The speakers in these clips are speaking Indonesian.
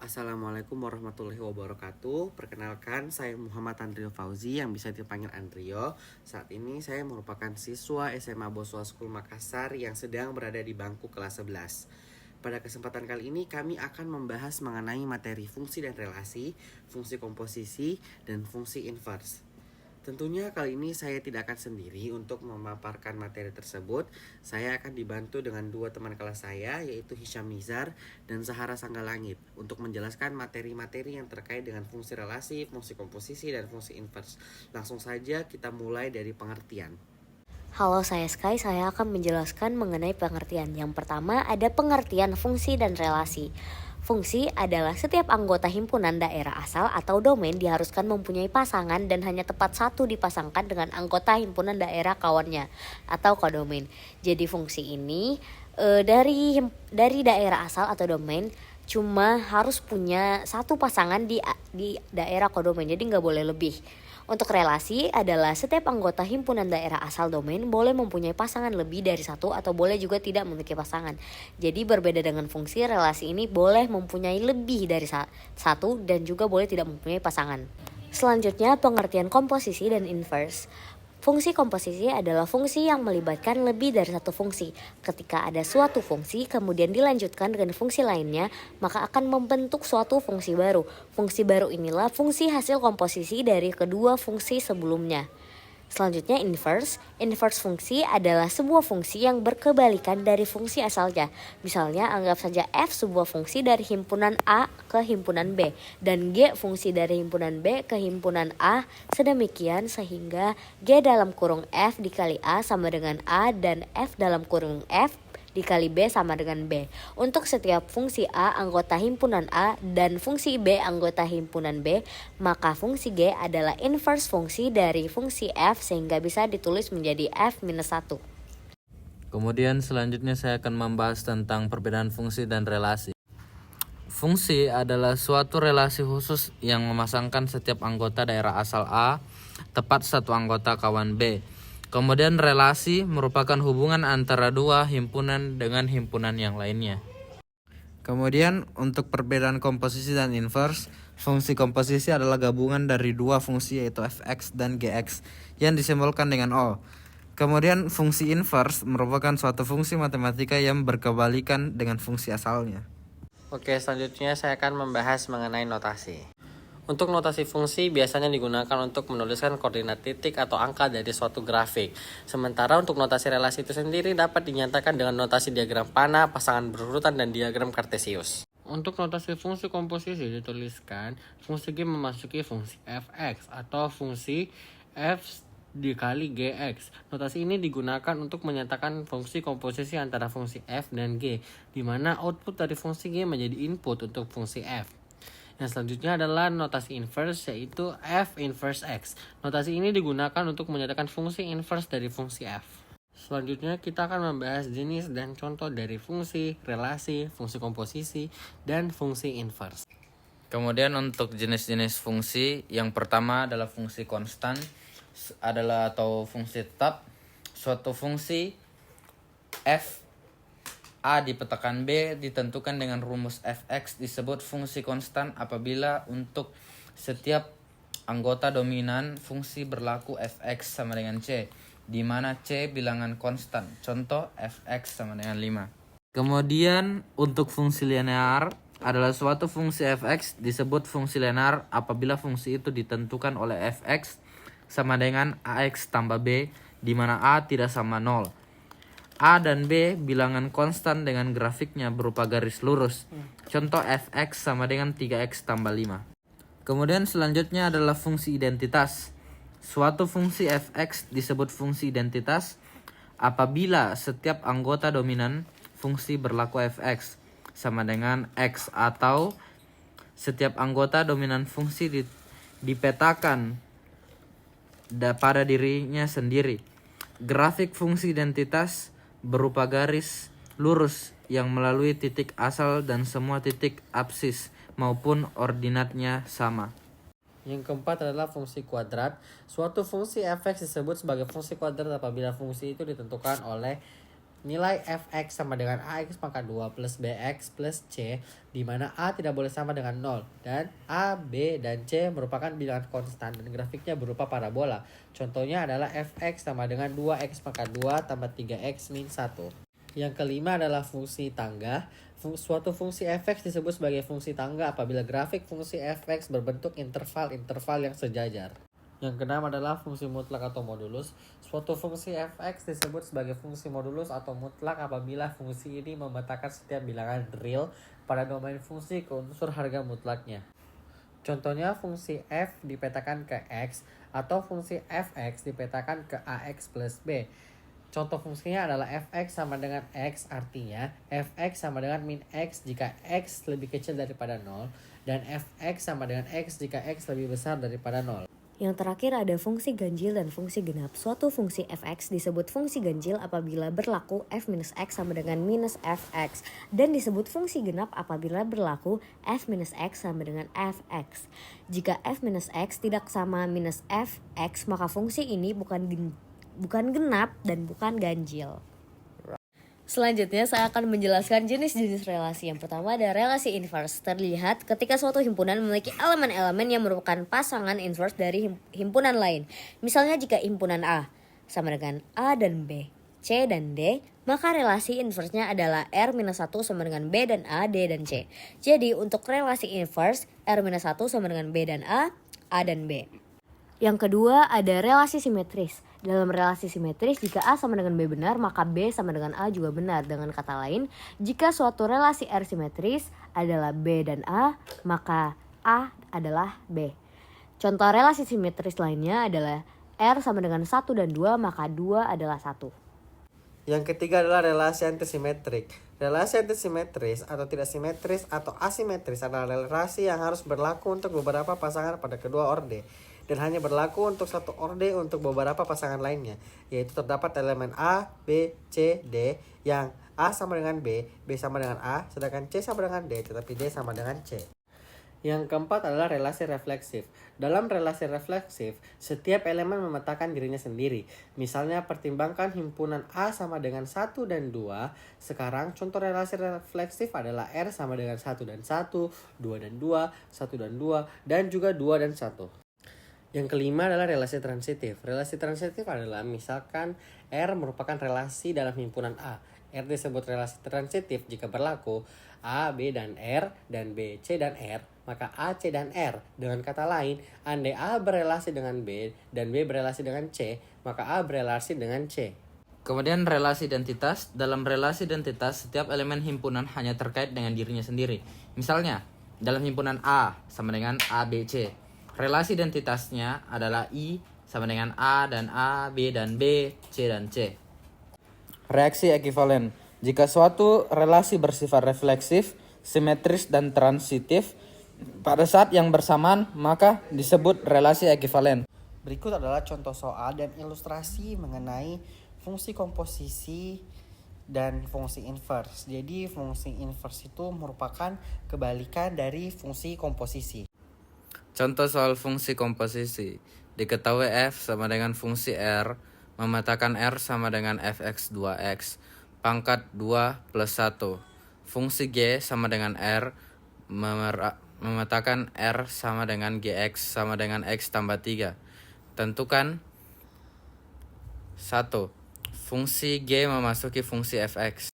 Assalamualaikum warahmatullahi wabarakatuh. Perkenalkan, saya Muhammad Andrio Fauzi yang bisa dipanggil Andrio. Saat ini saya merupakan siswa SMA Boswa School Makassar yang sedang berada di bangku kelas 11. Pada kesempatan kali ini kami akan membahas mengenai materi fungsi dan relasi, fungsi komposisi, dan fungsi inverse. Tentunya kali ini saya tidak akan sendiri untuk memaparkan materi tersebut. Saya akan dibantu dengan dua teman kelas saya, yaitu Hisham Nizar dan Zahara Sanggalangit, untuk menjelaskan materi-materi yang terkait dengan fungsi relasi, fungsi komposisi, dan fungsi inverse. Langsung saja kita mulai dari pengertian. Halo, saya Sky. Saya akan menjelaskan mengenai pengertian. Yang pertama ada pengertian fungsi dan relasi. Fungsi adalah setiap anggota himpunan daerah asal atau domain diharuskan mempunyai pasangan dan hanya tepat satu dipasangkan dengan anggota himpunan daerah kawannya atau kodomain. Jadi fungsi ini dari daerah asal atau domain cuma harus punya satu pasangan di daerah kodomain, jadi nggak boleh lebih. Untuk relasi adalah setiap anggota himpunan daerah asal domain boleh mempunyai pasangan lebih dari satu atau boleh juga tidak memiliki pasangan. Jadi berbeda dengan fungsi, relasi ini boleh mempunyai lebih dari satu dan juga boleh tidak mempunyai pasangan. Selanjutnya pengertian komposisi dan inverse. Fungsi komposisi adalah fungsi yang melibatkan lebih dari satu fungsi. Ketika ada suatu fungsi kemudian dilanjutkan dengan fungsi lainnya, maka akan membentuk suatu fungsi baru. Fungsi baru inilah fungsi hasil komposisi dari kedua fungsi sebelumnya. Selanjutnya inverse. Inverse fungsi adalah sebuah fungsi yang berkebalikan dari fungsi asalnya. Misalnya anggap saja F sebuah fungsi dari himpunan A ke himpunan B dan G fungsi dari himpunan B ke himpunan A, sedemikian sehingga G dalam kurung F dikali A sama dengan A dan F dalam kurung F dikali B sama dengan B. Untuk setiap fungsi A anggota himpunan A dan fungsi B anggota himpunan B, maka fungsi G adalah inverse fungsi dari fungsi F sehingga bisa ditulis menjadi F-1. Kemudian selanjutnya saya akan membahas tentang perbedaan fungsi dan relasi. Fungsi adalah suatu relasi khusus yang memasangkan setiap anggota daerah asal A tepat satu anggota kawan B. Kemudian relasi merupakan hubungan antara dua himpunan dengan himpunan yang lainnya. Kemudian untuk perbedaan komposisi dan inverse, fungsi komposisi adalah gabungan dari dua fungsi yaitu fx dan gx yang disimbolkan dengan O. Kemudian fungsi inverse merupakan suatu fungsi matematika yang berkebalikan dengan fungsi asalnya. Oke, selanjutnya saya akan membahas mengenai notasi. Untuk notasi fungsi biasanya digunakan untuk menuliskan koordinat titik atau angka dari suatu grafik. Sementara untuk notasi relasi itu sendiri dapat dinyatakan dengan notasi diagram panah, pasangan berurutan, dan diagram kartesius. Untuk notasi fungsi komposisi dituliskan fungsi G memasuki fungsi fx atau fungsi f dikali gx. Notasi ini digunakan untuk menyatakan fungsi komposisi antara fungsi f dan g, di mana output dari fungsi g menjadi input untuk fungsi f. Yang selanjutnya adalah notasi inverse, yaitu f inverse x. Notasi ini digunakan untuk menyatakan fungsi inverse dari fungsi f. Selanjutnya kita akan membahas jenis dan contoh dari fungsi, relasi, fungsi komposisi, dan fungsi inverse. Kemudian untuk jenis-jenis fungsi, yang pertama adalah fungsi konstan atau fungsi tetap. Suatu fungsi f A dipetakan B ditentukan dengan rumus fx disebut fungsi konstan apabila untuk setiap anggota dominan fungsi berlaku fx sama dengan c, di mana c bilangan konstan. Contoh fx sama dengan 5. Kemudian untuk fungsi linear adalah suatu fungsi fx disebut fungsi linear apabila fungsi itu ditentukan oleh fx sama dengan ax tambah b, di mana a tidak sama 0. A dan B bilangan konstan dengan grafiknya berupa garis lurus. Contoh fx sama dengan 3x tambah 5. Kemudian selanjutnya adalah fungsi identitas. Suatu fungsi fx disebut fungsi identitas apabila setiap anggota dominan fungsi berlaku fx sama dengan x atau setiap anggota dominan fungsi dipetakan pada dirinya sendiri. Grafik fungsi identitas berupa garis lurus yang melalui titik asal dan semua titik absis maupun ordinatnya sama. Yang keempat adalah fungsi kuadrat. Suatu fungsi fx disebut sebagai fungsi kuadrat apabila fungsi itu ditentukan oleh nilai fx sama dengan ax pangkat 2 plus bx plus c, di mana a tidak boleh sama dengan 0 dan a, b, dan c merupakan bilangan konstan dan grafiknya berupa parabola. Contohnya adalah fx sama dengan 2x pangkat 2 tambah 3x min 1. Yang kelima adalah fungsi tangga. Suatu fungsi fx disebut sebagai fungsi tangga apabila grafik fungsi fx berbentuk interval-interval yang sejajar. Yang keenam adalah fungsi mutlak atau modulus. Suatu fungsi fx disebut sebagai fungsi modulus atau mutlak apabila fungsi ini memetakan setiap bilangan real pada domain fungsi ke unsur harga mutlaknya. Contohnya fungsi f dipetakan ke x atau fungsi fx dipetakan ke ax plus b. Contoh fungsinya adalah fx sama dengan x, artinya fx sama dengan min x jika x lebih kecil daripada 0 dan fx sama dengan x jika x lebih besar daripada 0. Yang terakhir ada fungsi ganjil dan fungsi genap. Suatu fungsi fx disebut fungsi ganjil apabila berlaku f minus x sama dengan minus fx. Dan disebut fungsi genap apabila berlaku f minus x sama dengan fx. Jika f minus x tidak sama minus fx, maka fungsi ini bukan genap dan bukan ganjil. Selanjutnya saya akan menjelaskan jenis-jenis relasi. Yang pertama ada relasi inverse. Terlihat ketika suatu himpunan memiliki elemen-elemen yang merupakan pasangan inverse dari himpunan lain. Misalnya jika himpunan A sama dengan A dan B, C dan D, maka relasi inverse-nya adalah R-1 sama dengan B dan A, D dan C. Jadi untuk relasi inverse, R-1 sama dengan B dan A dan B. Yang kedua ada relasi simetris. Dalam relasi simetris, jika A sama dengan B benar, maka B sama dengan A juga benar. Dengan kata lain, jika suatu relasi R simetris adalah B dan A, maka A adalah B. Contoh relasi simetris lainnya adalah R sama dengan 1 dan 2, maka 2 adalah 1. Yang ketiga adalah relasi antisimetrik. Relasi antisimetris atau tidak simetris atau asimetris adalah relasi yang harus berlaku untuk beberapa pasangan pada kedua orde dan hanya berlaku untuk satu orde untuk beberapa pasangan lainnya, yaitu terdapat elemen A, B, C, D yang A sama dengan B, B sama dengan A, sedangkan C sama dengan D, tetapi D sama dengan C. Yang keempat adalah relasi refleksif. Dalam relasi refleksif, setiap elemen memetakan dirinya sendiri. Misalnya pertimbangkan himpunan A sama dengan 1 dan 2. Sekarang contoh relasi refleksif adalah R sama dengan 1 dan 1, 2 dan 2, 1 dan 2, dan juga 2 dan 1. Yang kelima adalah relasi transitif. Relasi transitif adalah misalkan R merupakan relasi dalam himpunan A. R disebut relasi transitif jika berlaku A, B, dan R, dan B, C, dan R, maka A, C, dan R. Dengan kata lain, andai A berelasi dengan B, dan B berelasi dengan C, maka A berelasi dengan C. Kemudian relasi identitas. Dalam relasi identitas, setiap elemen himpunan hanya terkait dengan dirinya sendiri. Misalnya, dalam himpunan A sama dengan A, B, C. Relasi identitasnya adalah I sama dengan A dan A, B dan B, C dan C. Reaksi ekivalen. Jika suatu relasi bersifat refleksif, simetris, dan transitif pada saat yang bersamaan, maka disebut relasi ekivalen. Berikut adalah contoh soal dan ilustrasi mengenai fungsi komposisi dan fungsi inverse. Jadi fungsi inverse itu merupakan kebalikan dari fungsi komposisi. Contoh soal fungsi komposisi. Diketahui f sama dengan fungsi r, memetakan r sama dengan fx 2x, pangkat 2 plus 1. Fungsi g sama dengan r, memetakan r sama dengan gx sama dengan x tambah 3. Tentukan 1. Fungsi g memasuki fungsi fx.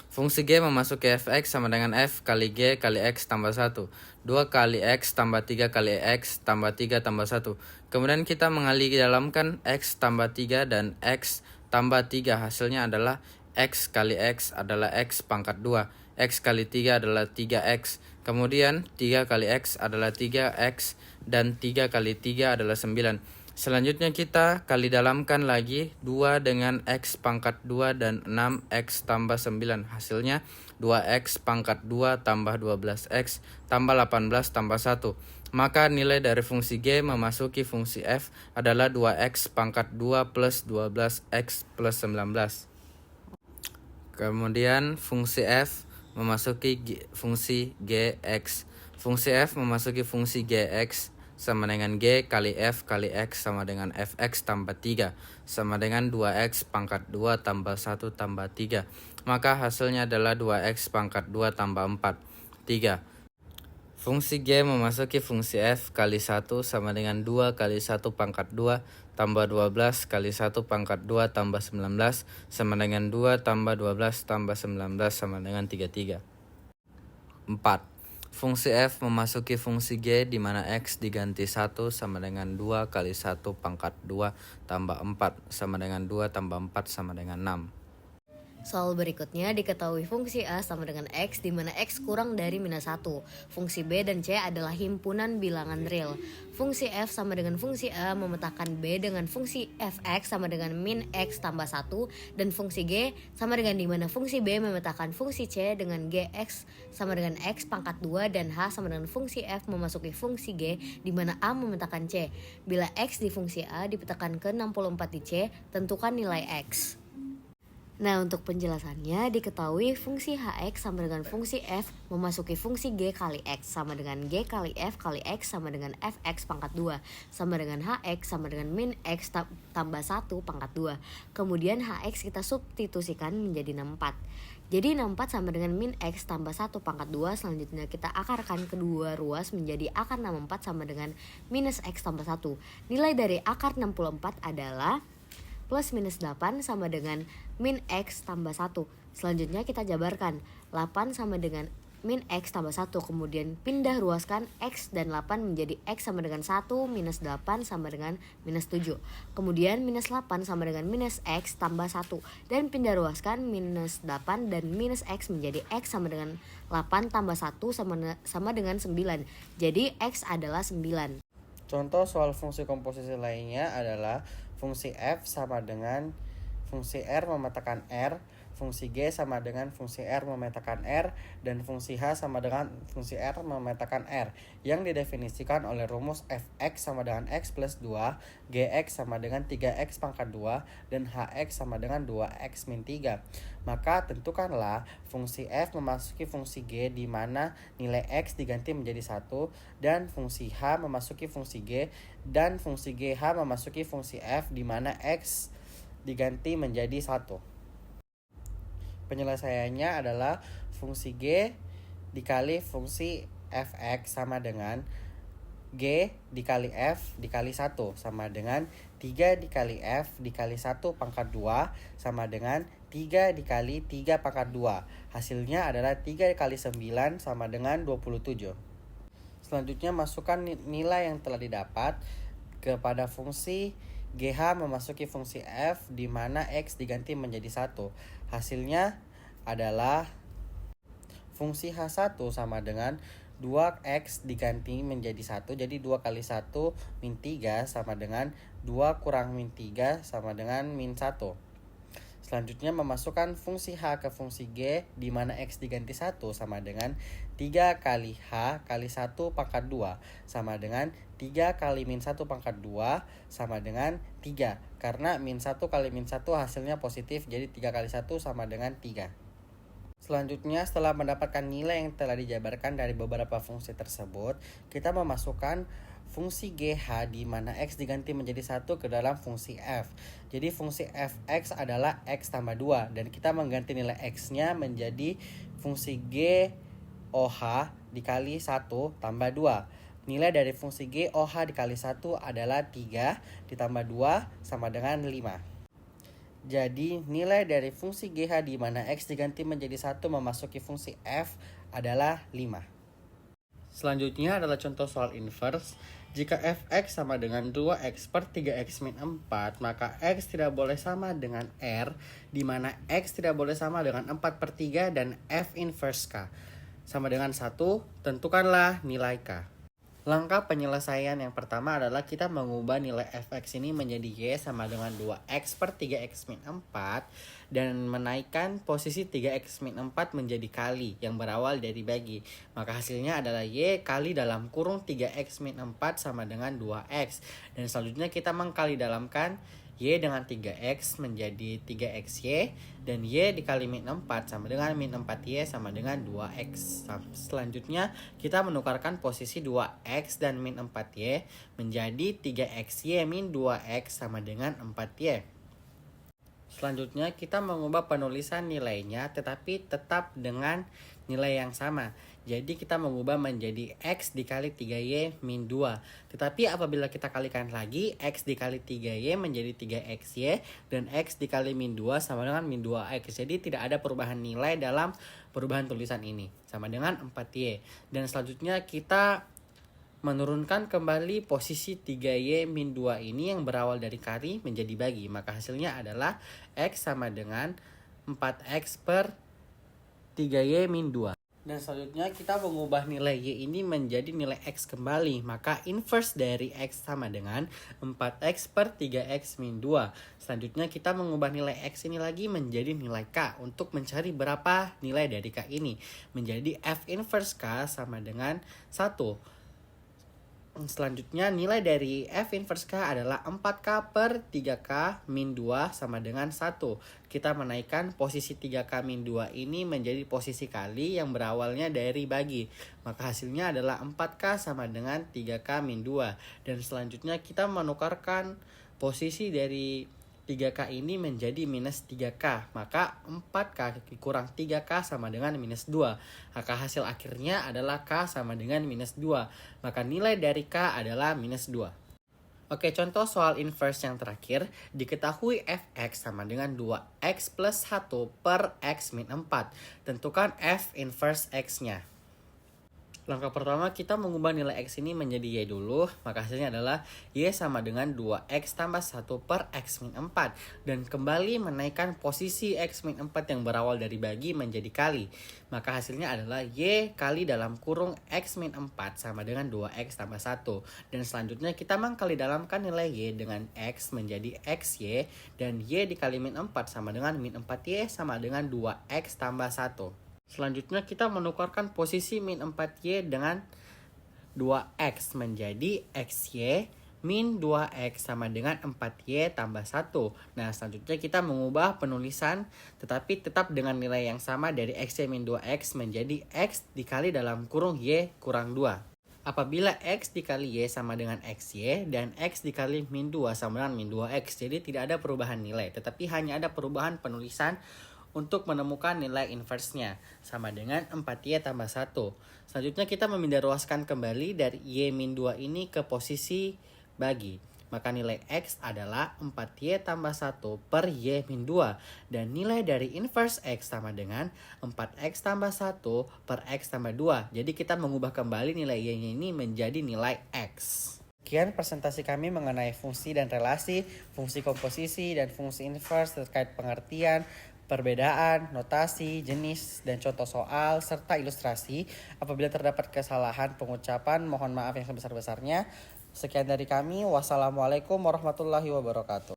Fungsi g memasuki fx sama dengan f kali g kali x tambah 1. 2 kali x tambah 3 kali x tambah 3 tambah 1. Kemudian kita mengali dalamkan x tambah 3 dan x tambah 3. Hasilnya adalah x kali x adalah x pangkat 2. X kali 3 adalah 3x. Kemudian 3 kali x adalah 3x dan 3 kali 3 adalah 9. Selanjutnya kita kali dalamkan lagi 2 dengan x pangkat 2 dan 6x tambah 9. Hasilnya 2x pangkat 2 tambah 12x tambah 18 tambah 1. Maka nilai dari fungsi g memasuki fungsi f adalah 2x pangkat 2 plus 12x plus 19. Kemudian fungsi f memasuki fungsi gx. Fungsi f memasuki fungsi gx sama dengan G kali F kali X sama dengan Fx tambah 3 sama dengan 2X pangkat 2 tambah 1 tambah 3. Maka hasilnya adalah 2X pangkat 2 tambah 4. 3. Fungsi G memasuki fungsi F kali 1 sama dengan 2 kali 1 pangkat 2 tambah 12 kali 1 pangkat 2 tambah 19 sama dengan 2 tambah 12 tambah 19 sama dengan 33. 4. Fungsi F memasuki fungsi G di mana X diganti 1 sama dengan 2 kali 1 pangkat 2 tambah 4 sama dengan 2 tambah 4 sama dengan 6. Soal berikutnya diketahui fungsi A sama dengan X di mana X kurang dari minus 1. Fungsi B dan C adalah himpunan bilangan real. Fungsi F sama dengan fungsi A memetakan B dengan fungsi Fx sama dengan min X tambah 1. Dan fungsi G sama dengan di mana fungsi B memetakan fungsi C dengan Gx sama dengan X pangkat 2 dan H sama dengan fungsi F memasuki fungsi G di mana A memetakan C. Bila X di fungsi A dipetakan ke 64 di C, tentukan nilai X. Nah, untuk penjelasannya diketahui fungsi Hx sama dengan fungsi F memasuki fungsi G kali X sama dengan G kali F kali X sama dengan Fx pangkat 2 sama dengan Hx sama dengan min X tambah 1 pangkat 2. Kemudian Hx kita substitusikan menjadi 64. Jadi 64 sama dengan min X tambah 1 pangkat 2. Selanjutnya kita akarkan kedua ruas menjadi akar 64 sama dengan minus X tambah 1. Nilai dari akar 64 adalah plus minus 8 sama dengan min X tambah 1. Selanjutnya kita jabarkan 8 sama dengan min X tambah 1. Kemudian pindah ruaskan X dan 8 menjadi X sama dengan 1 minus 8 sama dengan minus 7. Kemudian minus 8 sama dengan minus X tambah 1. Dan pindah ruaskan minus 8 dan minus X menjadi X sama dengan 8 tambah 1 sama dengan 9. Jadi X adalah 9. Contoh soal fungsi komposisi lainnya adalah fungsi F sama dengan fungsi R memetakan R, fungsi G sama dengan fungsi R memetakan R, dan fungsi H sama dengan fungsi R memetakan R, yang didefinisikan oleh rumus Fx sama dengan X plus 2, Gx sama dengan 3X pangkat 2, dan Hx sama dengan 2X min 3. Maka tentukanlah fungsi F memasuki fungsi G di mana nilai X diganti menjadi 1, dan fungsi H memasuki fungsi G, dan fungsi GH memasuki fungsi F di mana X diganti menjadi 1. Penyelesaiannya adalah fungsi G dikali fungsi Fx sama dengan G dikali F dikali 1 sama dengan 3 dikali F dikali 1 pangkat 2 sama dengan 3 dikali 3 pangkat 2. Hasilnya adalah 3 kali 9 sama dengan 27. Selanjutnya masukkan nilai yang telah didapat kepada fungsi GH memasuki fungsi F di mana X diganti menjadi 1. Hasilnya adalah fungsi H1 sama dengan 2X diganti menjadi 1. Jadi 2 kali 1 min 3 sama dengan 2 kurang min 3 sama dengan min 1. Selanjutnya memasukkan fungsi H ke fungsi G di mana X diganti 1 sama dengan 3 kali H kali 1 pangkat 2 sama dengan 3 kali min 1 pangkat 2 sama dengan 3. Karena min 1 kali min 1 hasilnya positif, jadi 3 kali 1 sama dengan 3. Selanjutnya setelah mendapatkan nilai yang telah dijabarkan dari beberapa fungsi tersebut, kita memasukkan fungsi GH di mana X diganti menjadi 1 ke dalam fungsi F. Jadi fungsi Fx adalah X tambah 2 dan kita mengganti nilai X-nya menjadi fungsi G OH dikali 1 tambah 2. Nilai dari fungsi G OH dikali 1 adalah 3 ditambah 2 sama dengan 5. Jadi nilai dari fungsi GH di mana X diganti menjadi 1 memasuki fungsi F adalah 5. Selanjutnya adalah contoh soal inverse. Jika Fx sama dengan 2x per 3x min 4, maka x tidak boleh sama dengan R, di mana x tidak boleh sama dengan 4 per 3 dan F inverse K sama dengan 1, tentukanlah nilai K. Langkah penyelesaian yang pertama adalah kita mengubah nilai Fx ini menjadi Y sama dengan 2x per 3x min 4 dan menaikkan posisi 3x min 4 menjadi kali yang berawal dari bagi. Maka hasilnya adalah Y kali dalam kurung 3x min 4 sama dengan 2x. Dan selanjutnya kita mengkali dalamkan Y dengan 3X menjadi 3XY, dan Y dikali min 4 sama dengan min 4Y sama dengan 2X. Selanjutnya kita menukarkan posisi 2X dan min 4Y menjadi 3XY min 2X sama dengan 4Y. Selanjutnya kita mengubah penulisan nilainya tetapi tetap dengan nilai yang sama. Jadi kita mengubah menjadi X dikali 3Y min 2. Tetapi apabila kita kalikan lagi, X dikali 3Y menjadi 3XY, dan X dikali min 2 sama dengan min 2X. Jadi tidak ada perubahan nilai dalam perubahan tulisan ini, sama dengan 4Y. Dan selanjutnya kita menurunkan kembali posisi 3Y min 2 ini yang berawal dari kali menjadi bagi. Maka hasilnya adalah X sama dengan 4X per 3Y min 2. Dan selanjutnya kita mengubah nilai Y ini menjadi nilai X kembali. Maka inverse dari X sama dengan 4X per 3X min 2. Selanjutnya kita mengubah nilai X ini lagi menjadi nilai K. Untuk mencari berapa nilai dari K ini, menjadi F inverse K sama dengan 1. Selanjutnya nilai dari F inverse K adalah 4K per 3K min 2 sama dengan 1. Kita menaikkan posisi 3K min 2 ini menjadi posisi kali yang berawalnya dari bagi. Maka hasilnya adalah 4K sama dengan 3K min 2. Dan selanjutnya kita menukarkan posisi dari 3K ini menjadi minus 3K. Maka 4K kurang 3K sama dengan minus 2. Maka hasil akhirnya adalah K sama dengan minus 2. Maka nilai dari K adalah minus 2. Oke, contoh soal inverse yang terakhir. Diketahui fx sama dengan 2x plus 1 per x min 4. Tentukan f inverse x-nya. Langkah pertama kita mengubah nilai X ini menjadi Y dulu. Maka hasilnya adalah Y sama dengan 2X tambah 1 per X min 4. Dan kembali menaikkan posisi X min 4 yang berawal dari bagi menjadi kali. Maka hasilnya adalah Y kali dalam kurung X min 4 sama dengan 2X tambah 1. Dan selanjutnya kita mengkali dalamkan nilai Y dengan X menjadi XY. Dan Y dikali min 4 sama dengan min 4Y sama dengan 2X tambah 1. Selanjutnya kita menukarkan posisi min 4Y dengan 2X menjadi XY min 2X sama dengan 4Y tambah 1. Nah, selanjutnya kita mengubah penulisan tetapi tetap dengan nilai yang sama dari XY min 2X menjadi X dikali dalam kurung Y kurang 2. Apabila X dikali Y sama dengan XY dan X dikali min 2 sama dengan min 2X, jadi tidak ada perubahan nilai tetapi hanya ada perubahan penulisan untuk menemukan nilai inverse-nya sama dengan 4Y tambah 1. Selanjutnya kita memindah ruaskan kembali dari Y min 2 ini ke posisi bagi. Maka nilai X adalah 4Y tambah 1 per Y min 2. Dan nilai dari inverse X sama dengan 4X tambah 1 per X tambah 2. Jadi kita mengubah kembali nilai Y ini menjadi nilai X. Sekian presentasi kami mengenai fungsi dan relasi, fungsi komposisi, dan fungsi inverse terkait pengertian, perbedaan, notasi, jenis, dan contoh soal, serta ilustrasi. Apabila terdapat kesalahan pengucapan, mohon maaf yang sebesar-besarnya. Sekian dari kami. Wassalamualaikum warahmatullahi wabarakatuh.